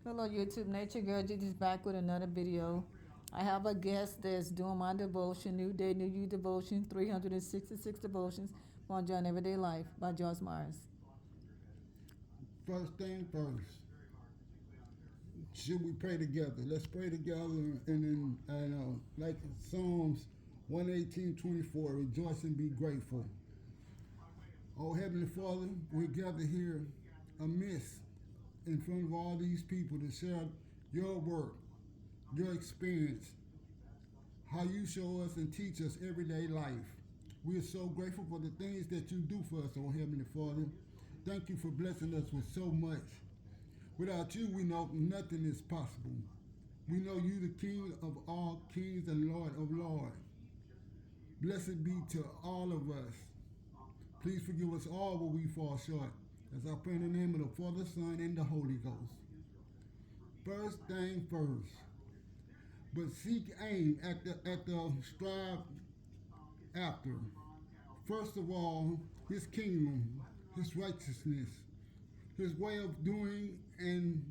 Hello YouTube, Nature Girl Gigi's back with another video. I have a guest that's doing my devotion, New Day, New You devotion, 366 devotions on John Everyday Life by Joyce Myers. First thing first, should we pray together? Let's pray together and like Psalms 118:24, rejoice and be grateful. Oh Heavenly Father, we gather here amidst in front of all these people to share your work, your experience, how you show us and teach us everyday life. We are so grateful for the things that you do for us, oh Heavenly Father. Thank you for blessing us with so much. Without you, we know nothing is possible. We know you, the King of all kings and Lord of lords. Blessed be to all of us. Please forgive us all where we fall short. As I pray in the name of the Father, Son, and the Holy Ghost. First thing first, but seek aim at the strive after. First of all, his kingdom, his righteousness, his way of doing and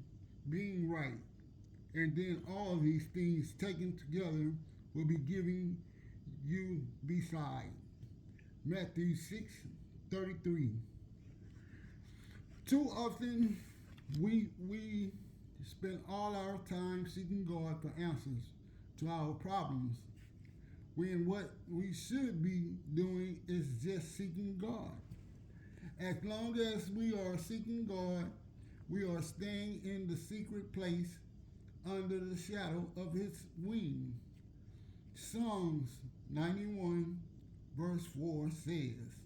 being right. And then all these things taken together will be given you beside. Matthew 6:33. Too often we spend all our time seeking God for answers to our problems when what we should be doing is just seeking God. As long as we are seeking God, we are staying in the secret place under the shadow of his wing. Psalms 91 verse 4 says,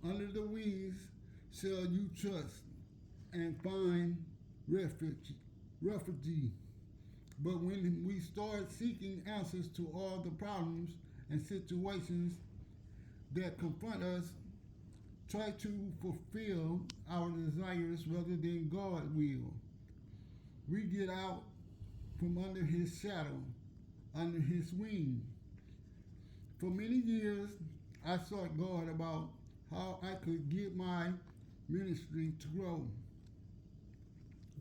under the wings shall you trust and find refuge. But when we start seeking answers to all the problems and situations that confront us, try to fulfill our desires rather than God's will. We get out from under his shadow, under his wing. For many years, I sought God about how I could get my ministry to grow.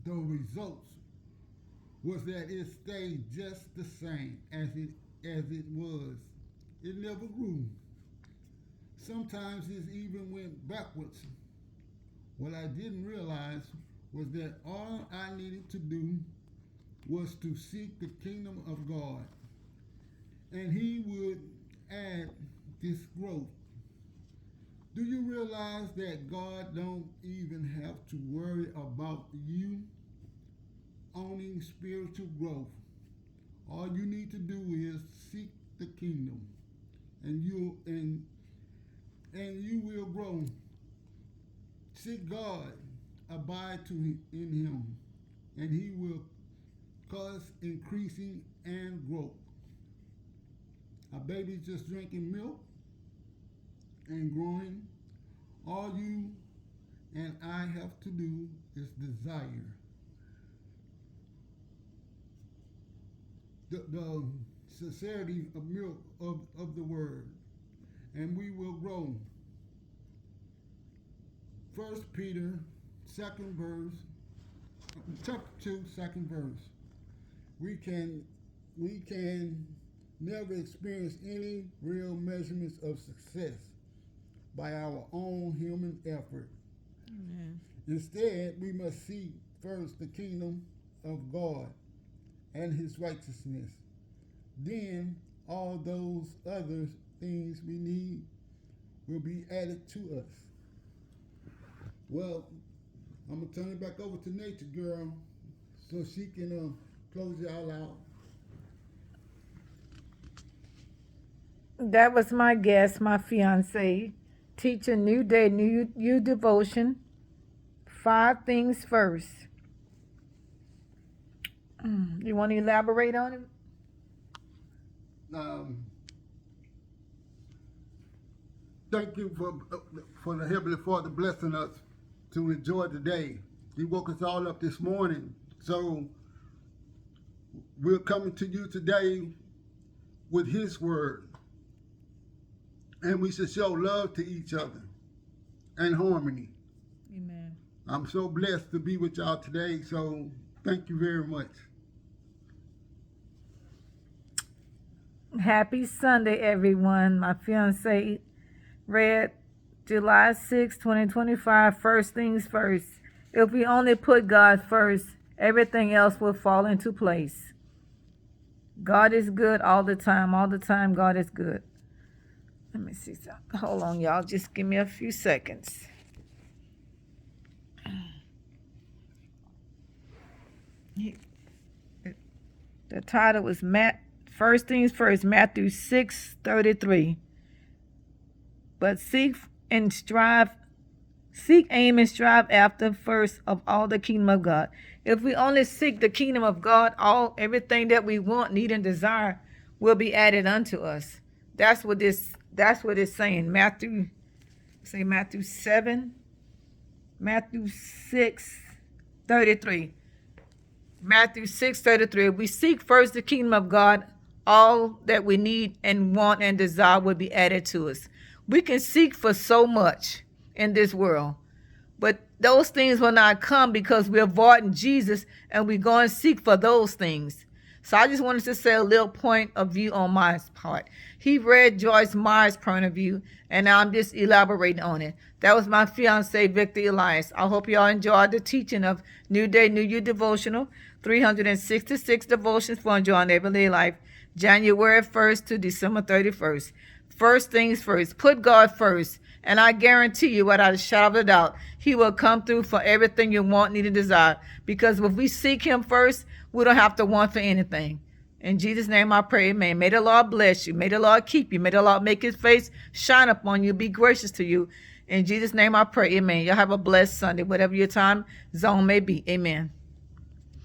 The results was that it stayed just the same as it was. It never grew. Sometimes it even went backwards. What I didn't realize was that all I needed to do was to seek the kingdom of God, and he would add this growth. Do you realize that God don't even have to worry about you owning spiritual growth? All you need to do is seek the kingdom, and you will grow. Seek God, abide in him, and he will cause increasing and growth. A baby just drinking milk and growing. All you and I have to do is desire. The sincerity of milk of the word, and we will grow. First Peter, second verse, chapter 2, second verse. We can never experience any real measurements of success by our own human effort. Amen. Instead, we must seek first the kingdom of God and his righteousness. Then all those other things we need will be added to us. Well, I'm gonna turn it back over to Nature Girl so she can close y'all out. That was my guest, my fiance, teacher, New Day, New You devotion, 5 things first. You want to elaborate on it? Um, Thank you for the Heavenly Father blessing us to enjoy the day. He woke us all up this morning, so we're coming to you today with His word, and we should show love to each other and harmony. Amen. I'm so blessed to be with y'all today. So Thank you very much. Happy Sunday, everyone. My fiance read July 6, 2025. First things first. If we only put God first, everything else will fall into place. God is good all the time. All the time, God is good. Let me see something. Hold on, y'all. Just give me a few seconds. The title was First Things First, Matthew 6:33. But seek, aim, and strive after first of all the kingdom of God. If we only seek the kingdom of God, everything that we want, need, and desire will be added unto us. That's what it's saying. Matthew 6:33. Matthew 6:33. If we seek first the kingdom of God, all that we need and want and desire will be added to us. We can seek for so much in this world, but those things will not come because we're avoiding Jesus and we're going to seek for those things. So I just wanted to say a little point of view on my part. He read Joyce Meyer's point of view, and now I'm just elaborating on it. That was my fiance, Victor Elias. I hope y'all enjoyed the teaching of New Day, New You devotional, 366 devotions for enjoying everyday life, January 1st to December 31st. First things first. Put God first. And I guarantee you, without a shadow of a doubt, He will come through for everything you want, need, and desire. Because if we seek Him first, we don't have to want for anything. In Jesus' name I pray, amen. May the Lord bless you. May the Lord keep you. May the Lord make His face shine upon you, be gracious to you. In Jesus' name I pray, amen. Y'all have a blessed Sunday, whatever your time zone may be. Amen.